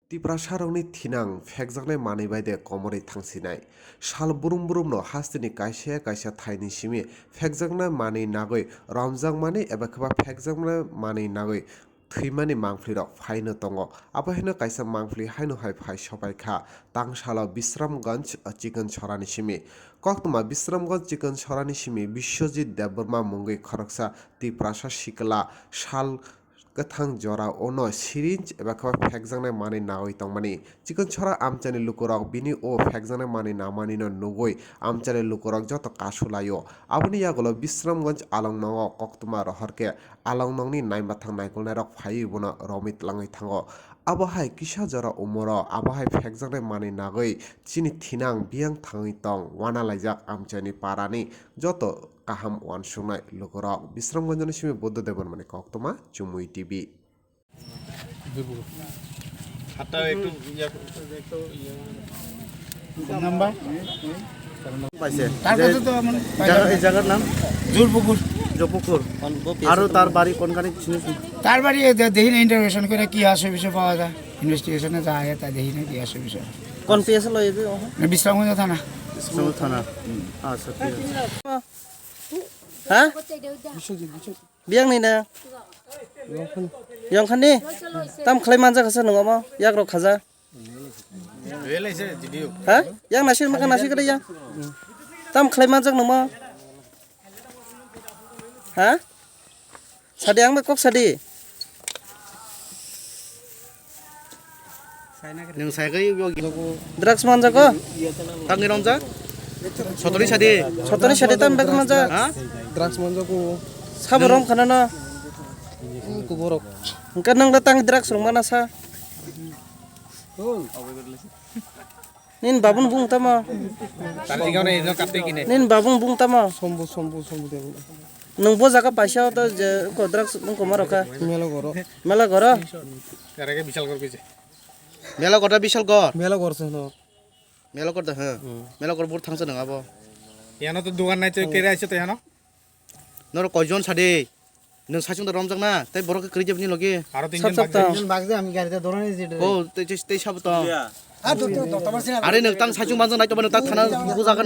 Tiprasa rongni thinang Phegjaknai manwi baide komori thangsinai sal burum burum no hastini kaisa kaisa thaini simi Phegjaknai manwi nagoi romjakmani eba kheba Phegjaknai manwi nagoi thwimani mangphlirok phaino tongo abo hino kaisa mangphli haino hai phai sopaikha tangsalo Bishramganj Chikoncheri simi koktoma Bishramganj Chikoncheri simi Biswajit Deborma mungoi khoroksa Tiprasa Sikala sal gathang jora ono syringe eba khaba Phegjaknai manwi nagoi tongmani Chikoncheri amchani lukurok bini o Phegjaknai manwi namani no nugoi amchani lukurok joto kasulayo aboni yagulo Bishramganj alongnongo koktoma rohorke alongnongni naimathang naikolnairok phaiui bono romit langoi thango abo hai kisa jora umoro abo hai Phegjaknai manwi nagoi chini thinang biang thangoi tong wanalaijak amchani parani joto kaham wansuknai lukurok Bishramganjani simi buddhadeban mani koktoma chumui TV হাতটা একটু number পাইছে তারপরে তো মানে এই জায়গার নাম জোরপুকুর জপুকুর আর তার বাড়ি কোনখানে চিনিস তার বাড়ি দেখি না ইন্টারভিউশন করে কি আসে বিষয় পাওয়া যায় ইনভেস্টিগেশনে যা আয় তা দেখি না কি আসে বিষয় কোন পিএস লয় বিশ্রামগঞ্জ থানা থানা আচ্ছা ঠিক আছে হ্যাঁ বিয়াং নাই না yang khani tam khlai manja khasa nonga ma yak ro khaja ha yang nasir makan nasi kada ya tam khlai manja nongma ha sadi yang kok sadi nang sai ga drugs manja ko tangi romja sotori sadi tam bek manja ha drugs manja ko saborom khana na Khorok engka nang datang drugs rong mana sa nin babun bung tama nin babung bung tama sombu nang bo jaga paisa to je ko drugs nang ko maroka mela goro karage bishal kor kise mela gora bishal gor mela korse no mela gor da ha mela gor bur thangsa nang abo yano to dogan nai to kere aise to yano nor koijon sade nang sachung da romjak na tai borok kri jebni logi aro tinjon Bagde আমি গাড়িতে ধরে নিয়েছি oh tei sab to আর তো তোমার সিনা are nang tang sachung banjang nai to nang ta thana bujagan